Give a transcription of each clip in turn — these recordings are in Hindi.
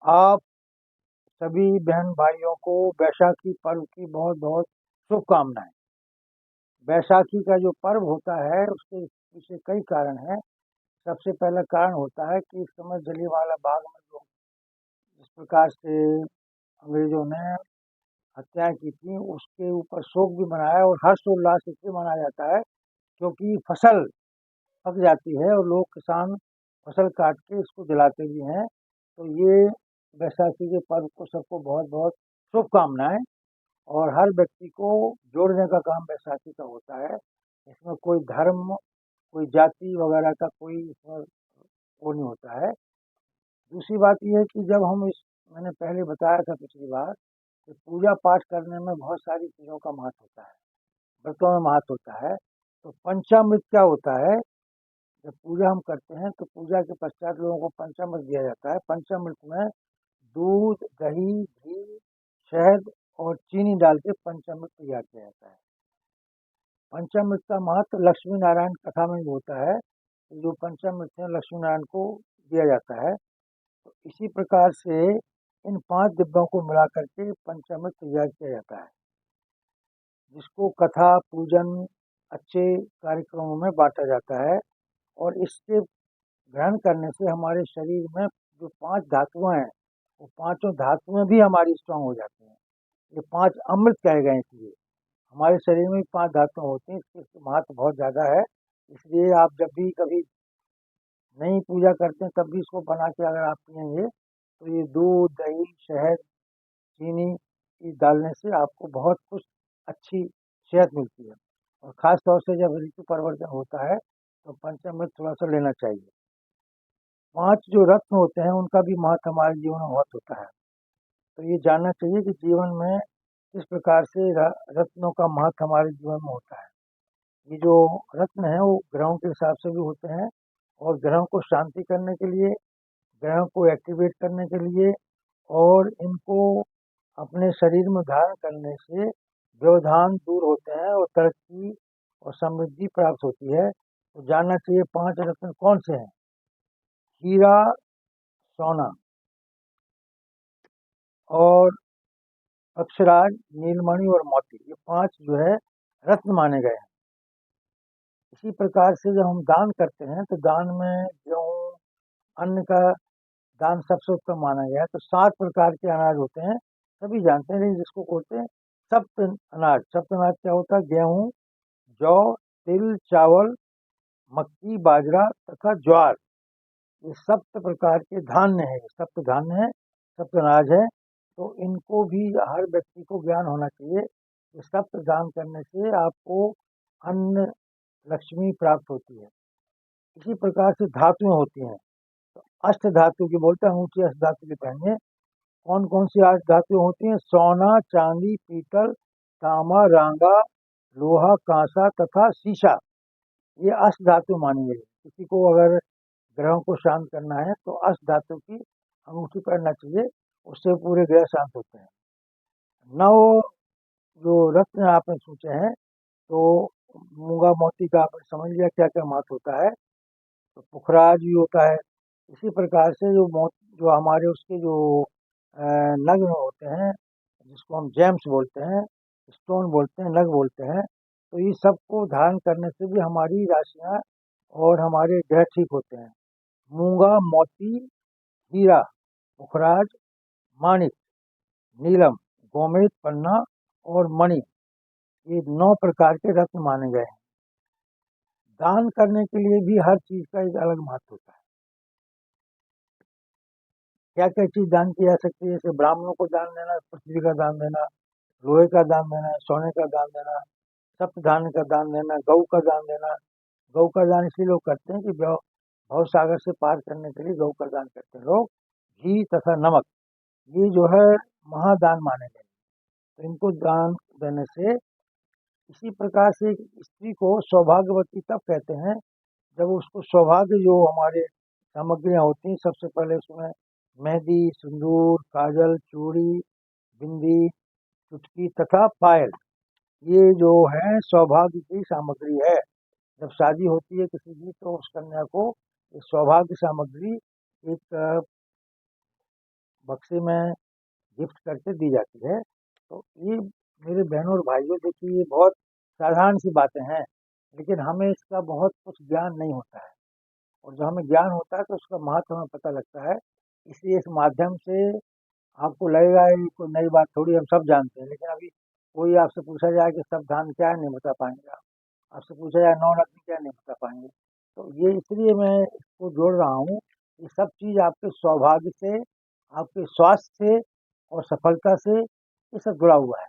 आप सभी बहन भाइयों को बैसाखी पर्व की बहुत बहुत शुभकामनाएं। बैसाखी का जो पर्व होता है उसके पीछे कई कारण हैं। सबसे पहला कारण होता है कि इस समय जलियांवाला बाग में जो जिस प्रकार से अंग्रेजों ने हत्याएं की थी उसके ऊपर शोक भी मनाया, और हर्षोल्लास इसलिए मनाया जाता है क्योंकि फसल पक जाती है और लोग किसान फसल काट के इसको जलाते भी हैं। तो ये बैसाखी के पर्व को सबको बहुत बहुत शुभकामनाएं। और हर व्यक्ति को जोड़ने का काम बैसाखी का होता है। इसमें कोई धर्म, कोई जाति वगैरह का कोई इसमें वो नहीं होता है। दूसरी बात ये है कि जब हम इस मैंने पहले बताया था पिछली बार कि पूजा पाठ करने में बहुत सारी चीज़ों का महत्व होता है, व्रतों में महत्व होता है। तो पंचामृत क्या होता है? जब पूजा हम करते हैं तो पूजा के पश्चात लोगों को पंचामृत दिया जाता है। पंचामृत में दूध, दही, घी, शहद और चीनी डाल के पंचामृत तैयार किया जाता है। पंचामृत का महत्व लक्ष्मी नारायण कथा में भी होता है। जो पंचामृत है लक्ष्मी नारायण को दिया जाता है। तो इसी प्रकार से इन 5 डिब्बों को मिला करके पंचामृत तैयार किया जाता है, जिसको कथा, पूजन, अच्छे कार्यक्रमों में बांटा जाता है। और इसके ग्रहण करने से हमारे शरीर में जो 5 धातुएं हैं, वो पांचों धातुएं भी हमारी स्ट्रांग हो जाती हैं। ये 5 अमृत कहे गए इसलिए। हमारे शरीर में 5 धातुएं होती हैं, इसके महत्व बहुत ज़्यादा है। इसलिए आप जब भी कभी नहीं पूजा करते हैं तब भी इसको बना के अगर आप पिएंगे तो ये दूध, दही, शहद, चीनी ये डालने से आपको बहुत कुछ अच्छी सेहत मिलती है। और ख़ास तौर से जब ऋतु परिवर्तन होता है तो पंचामृत थोड़ा सा लेना चाहिए। 5 जो रत्न होते हैं उनका भी महत्व हमारे जीवन में बहुत होता है। तो ये जानना चाहिए कि जीवन में किस प्रकार से रत्नों का महत्व हमारे जीवन में होता है। ये जो रत्न है वो ग्रहों के हिसाब से भी होते हैं, और ग्रहों को शांति करने के लिए, ग्रहों को एक्टिवेट करने के लिए, और इनको अपने शरीर में धारण करने से व्यवधान दूर होते हैं और तरक्की और समृद्धि प्राप्त होती है। तो जानना चाहिए 5 रत्न कौन से हैं। हीरा, सोना और अक्षराज, नीलमणि और मोती, ये 5 जो है रत्न माने गए हैं। इसी प्रकार से जब हम दान करते हैं तो दान में गेहूँ, अन्न का दान सबसे उत्तम माना गया है। तो 7 प्रकार के अनाज होते हैं, सभी जानते हैं, लेकिन जिसको बोलते हैं सप्त अनाज। सप्त अनाज क्या होता है? गेहूँ, जौ, तिल, चावल, मक्की, बाजरा तथा ज्वार। ये सप्त प्रकार के धान्य है, सप्त धान्य है, सप्त अनाज है। तो इनको भी हर व्यक्ति को ज्ञान होना चाहिए कि सप्त दान करने से आपको अन्न लक्ष्मी प्राप्त होती है। इसी प्रकार से धातुएं होती हैं। तो अष्ट धातु की बोलते हैं, अंगूठी अष्ट धातु की पहनिए। कौन कौन सी अष्ट धातुएं होती हैं? सोना, चांदी, पीतल, तांबा, रांगा, लोहा, कांसा तथा शीशा, ये अष्ट धातु मानी गई। किसी को अगर ग्रहों को शांत करना है तो अष्ट धातु की अंगूठी पहनना चाहिए, उससे पूरे ग्रह शांत होते हैं। 9 जो रत्न आपने सोचे हैं, तो मूंगा मोती का आपने समझ लिया क्या क्या महत्व होता है। तो पुखराज भी होता है। इसी प्रकार से जो हमारे उसके जो नग होते हैं, जिसको हम जेम्स बोलते हैं, स्टोन बोलते हैं, नग बोलते हैं, तो ये सबको धारण करने से भी हमारी राशियाँ और हमारे ग्रह ठीक होते हैं। मूंगा, मोती, हीरा, पुखराज, माणिक, नीलम, गोमेद, पन्ना और मणि, ये 9 प्रकार के रत्न माने गए हैं। दान करने के लिए भी हर चीज का एक अलग महत्व होता है। क्या क्या चीज दान की जा सकती है? जैसे ब्राह्मणों को दान देना, पृथ्वी का दान देना, लोहे का दान देना, सोने का दान देना, सप्त धान्य का दान देना, गऊ का दान देना। गऊ का दान इसलिए लोग करते हैं कि भव सागर से पार करने के लिए गऊ का दान करते हैं लोग। घी तथा नमक, ये जो है महादान माने गए। तो इनको दान देने से, इसी प्रकार से एक स्त्री को सौभाग्यवती तब कहते हैं जब उसको सौभाग्य जो हमारे सामग्रियाँ होती हैं, सबसे पहले उसमें मेहंदी, सिंदूर, काजल, चूड़ी, बिंदी, चुटकी तथा पायल, ये जो है सौभाग्य की सामग्री है। जब शादी होती है किसी की तो उस कन्या को ये सौभाग्य सामग्री एक बक्से में गिफ्ट करके दी जाती है। तो ये मेरे बहनों और भाइयों, देखिए ये बहुत साधारण सी बातें हैं, लेकिन हमें इसका बहुत कुछ ज्ञान नहीं होता है, और जब हमें ज्ञान होता है तो उसका महत्व हमें पता लगता है। इसलिए इस माध्यम से आपको लगेगा ये कोई नई बात थोड़ी, हम सब जानते हैं, लेकिन अभी कोई आपसे पूछा जाए कि सावधान क्या है, नहीं बता पाएंगे आप। आपसे पूछा जाए नवरत्न क्या है, नहीं बता पाएंगे। तो ये इसलिए मैं इसको जोड़ रहा हूँ, ये सब चीज़ आपके सौभाग्य से, आपके स्वास्थ्य से और सफलता से ये सब जुड़ा हुआ है।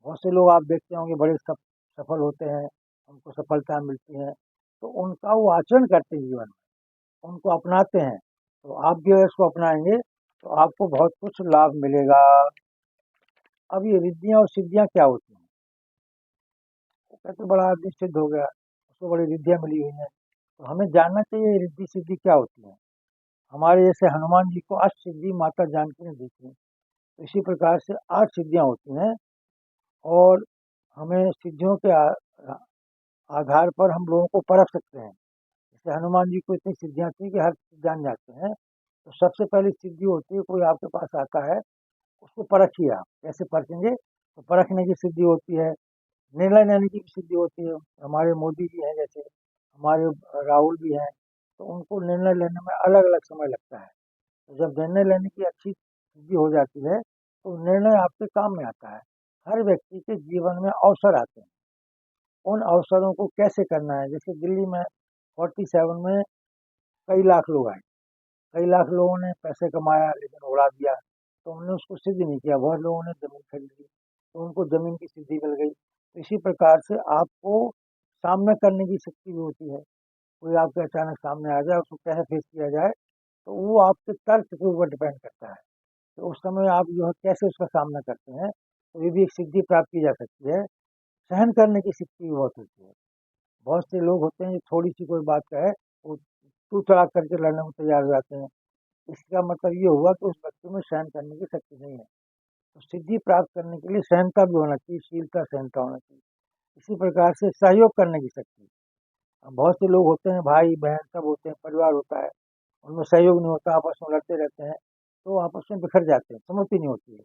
बहुत से लोग आप देखते होंगे बड़े सफल होते हैं, उनको सफलता मिलती है, तो उनका वो आचरण करते हैं जीवन में, उनको अपनाते हैं। तो आप भी अगर इसको अपनाएंगे तो आपको बहुत कुछ लाभ मिलेगा। अब ये रिद्धियाँ और सिद्धियाँ क्या होती हैं? वो कहते बड़ा आदमी सिद्ध हो गया, उसको बड़ी रिद्धियाँ मिली हुई हैं। तो हमें जानना चाहिए रिद्धि सिद्धि क्या होती है। हमारे जैसे हनुमान जी को अष्ट सिद्धि माता जानकी ने दी थी, तो इसी प्रकार से 8 सिद्धियाँ होती हैं, और हमें सिद्धियों के आधार पर हम लोगों को परख सकते हैं। जैसे हनुमान जी को इतनी सिद्धियाँ थी कि हर चीज़ जान जाते हैं। तो सबसे पहली सिद्धि होती है, कोई आपके पास आता है, उसको परखिए आप। कैसे परखेंगे? तो परखने की सिद्धि होती है, निर्णय लेने की भी सिद्धि होती है। हमारे मोदी जी हैं जैसे, हमारे राहुल भी हैं, तो उनको निर्णय लेने में अलग-अलग समय लगता है। तो जब निर्णय लेने की अच्छी सिद्धि हो जाती है, तो निर्णय आपके काम में आता है। हर व्यक्ति के जीवन में अवसर आते हैं, उन अवसरों को कैसे करना है। जैसे दिल्ली में 47 में कई लाख लोग आए, कई लाख लोगों ने पैसे कमाया लेकिन उड़ा दिया, तो उन्होंने उसको सिद्ध नहीं किया। बहुत लोगों ने ज़मीन खरीद ली, तो उनको ज़मीन की सिद्धि मिल गई। तो इसी प्रकार से आपको सामना करने की शक्ति भी होती है। कोई आपके अचानक सामने आ जाए, उसको कैसे फेस किया जाए, तो वो आपके तर्क के ऊपर डिपेंड करता है। तो उस समय आप जो है कैसे उसका सामना करते हैं, तो ये भी एक सिद्धि प्राप्त की जा सकती है। सहन करने की शक्ति भी बहुत होती है। बहुत से लोग होते हैं जो थोड़ी-सी कोई बात कहे, वो तू-तड़ाक करके लड़ने को तैयार हो जाते हैं। इसका मतलब ये हुआ कि उस व्यक्ति में सहन करने की शक्ति नहीं है। तो सिद्धि प्राप्त करने के लिए सहनता भी होना चाहिए, शीलता, सहनता होना चाहिए। इसी प्रकार से सहयोग करने की शक्ति। अब बहुत से लोग होते हैं, भाई-बहन सब होते हैं, परिवार होता है, उनमें सहयोग नहीं होता, आपस में लड़ते रहते हैं, तो आपस में बिखर जाते हैं, सम्मति नहीं होती है।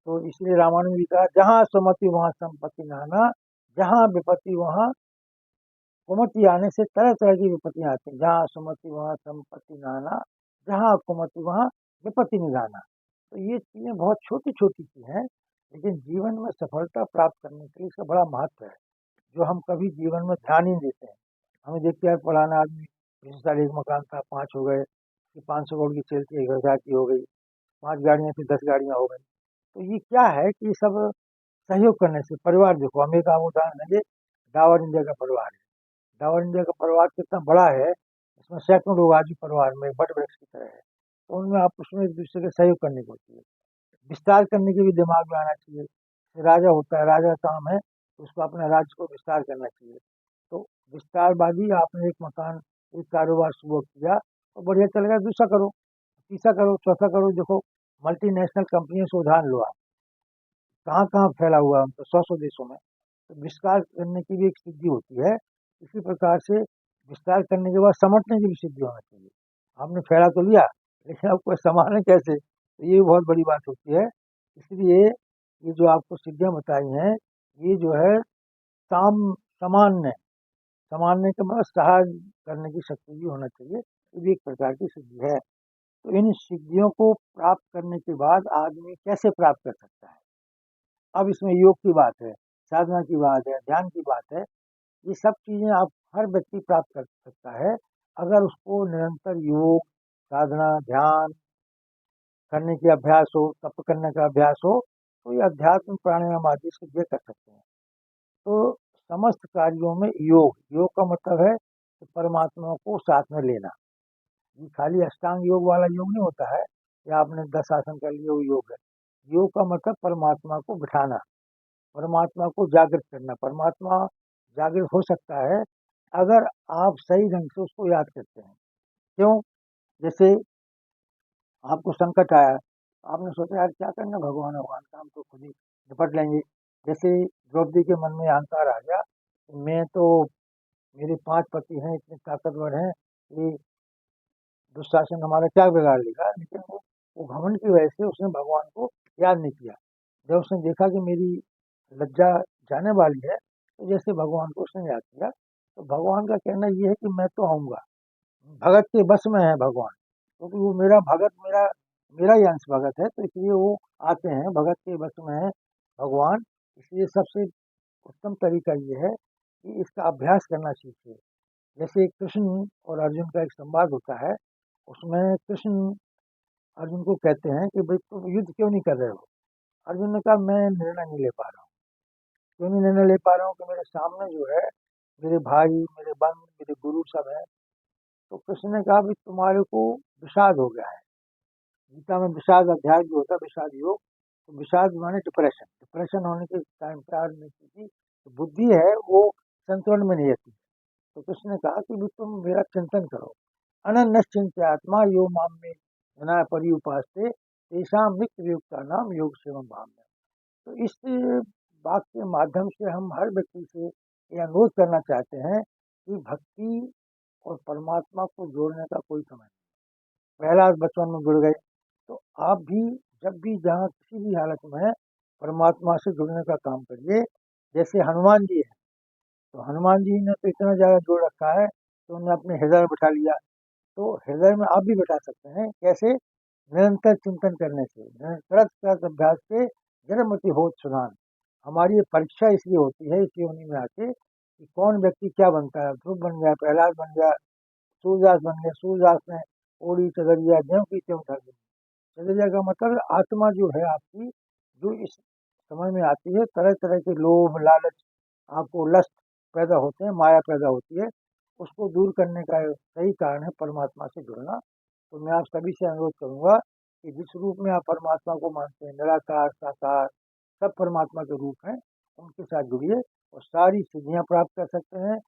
तो इसलिए रामानुज जी कहा, जहाँ सुमति वहाँ संपत्ति नाना, जहाँ विपत्ति वहाँ कुमति आने से तरह-तरह की विपत्तियाँ आती हैं। जहाँ सुमति वहाँ संपत्ति नाना, जहाँ कुमति वहाँ विपत्ति निधाना। तो ये चीज़ें बहुत छोटी-छोटी सी हैं, लेकिन जीवन में सफलता प्राप्त करने के लिए इसका बड़ा महत्व है, जो हम कभी जीवन में ध्यान ही नहीं देते हैं। हमें देखते हैं फलाना आदमी पिछले साल एक मकान था, 5 हो गए, फिर 500 करोड़ की सेल थी, 1,000 की हो गई, 5 गाड़ियाँ थी, 10 गाड़ियाँ हो गई। तो ये क्या है कि ये सब सहयोग करने से। परिवार देखो, हम एक आप उदाहरण देंगे, डाबर इंडिया का परिवार है। डाबर इंडिया का परिवार कितना बड़ा है, इसमें सैकड़ों लोग आज भी परिवार में बट वृक्ष की तरह है। तो उनमें आपस में एक दूसरे के सहयोग करने की होती है, विस्तार करने की भी दिमाग में आना चाहिए। जैसे राजा होता है, राजा का काम है तो उसको अपने राज्य को विस्तार करना चाहिए। तो विस्तारवादी, आपने एक मकान, एक कारोबार शुरू किया तो बढ़िया चल गया, दूसरा करो, तीसरा करो, चौथा करो। देखो मल्टीनेशनल कंपनियों से उदाहरण लो आप, कहाँ कहाँ फैला हुआ है उनका, 100 देशों में। तो विस्तार करने की भी एक सिद्धि होती है। इसी प्रकार से विस्तार करने के बाद समेटने की भी सिद्धि होना चाहिए। आपने फैला तो लिया, लेकिन आपको संभालें कैसे, तो ये बहुत बड़ी बात होती है। इसलिए ये जो आपको सिद्धियाँ बताई हैं, ये जो है सामान्य, सामान्य का मतलब सहाय करने की शक्ति भी होना चाहिए, ये भी एक प्रकार की सिद्धि है। तो इन सिद्धियों को प्राप्त करने के बाद आदमी कैसे प्राप्त कर सकता है? अब इसमें योग की बात है, साधना की बात है, ध्यान की बात है। ये सब चीज़ें आप हर व्यक्ति प्राप्त कर सकता है, अगर उसको निरंतर योग, साधना, ध्यान करने के अभ्यास हो, तप करने का अभ्यास हो, तो ये अध्यात्म प्राणायाम आदि से ये कर सकते हैं। तो समस्त कार्यों में योग, योग का मतलब है कि परमात्मा को साथ में लेना। ये खाली अष्टांग योग वाला योग नहीं होता है, या आपने 10 आसन कर लिए वो योग है। योग का मतलब परमात्मा को बिठाना, परमात्मा को जागृत करना। परमात्मा जागृत हो सकता है अगर आप सही ढंग से उसको याद करते हैं। क्यों? जैसे आपको संकट आया, आपने सोचा यार क्या करना, भगवान भगवान का हम तो खुद ही निपट लेंगे। जैसे द्रौपदी के मन में अहंकार आ गया, मैं तो, मेरे 5 पति हैं, इतने ताकतवर हैं, ये दुशासन हमारा क्या बिगाड़ लेगा? लेकिन वो घमंड की वजह से उसने भगवान को याद नहीं किया। जब उसने देखा कि मेरी लज्जा जाने वाली है, तो जैसे भगवान को उसने याद किया। तो भगवान का कहना ये है कि मैं तो आऊँगा, भगत के बस में है भगवान, क्योंकि वो मेरा भगत, मेरा मेरा ही अंश भगत है, तो इसलिए वो आते हैं, भगत के बस में है भगवान। इसलिए सबसे उत्तम तरीका ये है कि इसका अभ्यास करना सीखिए। जैसे कृष्ण और अर्जुन का एक संवाद होता है, उसमें कृष्ण अर्जुन को कहते हैं कि भाई तुम युद्ध क्यों नहीं कर रहे हो? अर्जुन ने कहा मैं निर्णय नहीं ले पा रहा हूँ। क्यों नहीं निर्णय ले पा रहा हूँ? कि मेरे सामने जो है मेरे भाई, मेरे बंधु, मेरे गुरु सब हैं। तो कृष्ण ने कहा भाई तुम्हारे को विषाद हो गया है। गीता में विषाद अध्याय जो होता है, विषाद योग, तो विषाद माने डिप्रेशन। डिप्रेशन होने के टाइम पे आदमी की जो बुद्धि है वो संतुलन में नहीं रहती। तो कृष्ण ने कहा कि भी तुम मेरा चिंतन करो। अनन्यश्चिंत्य आत्मा यो माम में जना पर्युपास्ते तेषाम नित्य युक्ता नाम योग सेवम भाव। तो इस बात के माध्यम से हम हर व्यक्ति से ये अनुरोध करना चाहते हैं कि भक्ति और परमात्मा को जोड़ने का कोई समय नहीं। प्रहलाद बचपन में जुड़ गए, तो आप भी जब भी जहाँ किसी भी हालत में हैं, परमात्मा से जुड़ने का काम करिए। जैसे हनुमान जी हैं, तो हनुमान जी ने तो इतना ज़्यादा जोड़ रखा है, तो उन्होंने अपने हृदय में बिठा लिया। तो हृदय में आप भी बिठा सकते हैं। कैसे? निरंतर चिंतन करने से, निरंतर अभ्यास से जन्मति होत सुनान। हमारी ये परीक्षा इसलिए होती है इस योनि में आके कि कौन व्यक्ति क्या बनता है। ध्रुव बन गया, प्रहलाद बन गया, सूरदास बन गया। सूरदास ने ओढ़ी चदरिया ज्यों की त्यों धर दी। चदरिया का मतलब आत्मा जो है आपकी, जो इस समय में आती है, तरह तरह के लोभ लालच, आपको लस्ट पैदा होते हैं, माया पैदा होती है, उसको दूर करने का सही कारण है परमात्मा से जुड़ना। तो मैं आप सभी से अनुरोध करूंगा कि जिस रूप में आप परमात्मा को मानते हैं, निराकार साकार सब परमात्मा के रूप हैं, उनके साथ जुड़िए और सारी सिद्धियां प्राप्त कर सकते हैं,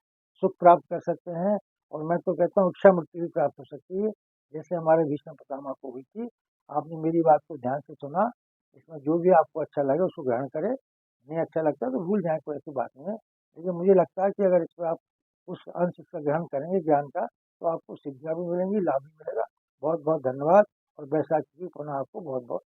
सुख प्राप्त कर सकते हैं। और मैं तो कहता हूँ इच्छा मृत्यु भी प्राप्त हो सकती है, जैसे हमारे भीष्म पितामह को हुई थी। आपने मेरी बात को ध्यान से सुना, इसमें जो भी आपको अच्छा लगे उसको ग्रहण करें, नहीं अच्छा लगता तो भूल जाए, कोई ऐसी बात नहीं है। लेकिन मुझे लगता है कि अगर इस पर आप उस अंश का ग्रहण करेंगे ज्ञान का, तो आपको सिद्धियाँ भी मिलेंगी, लाभ भी मिलेगा। बहुत बहुत धन्यवाद और बैसाखी की पुनः आपको बहुत बहुत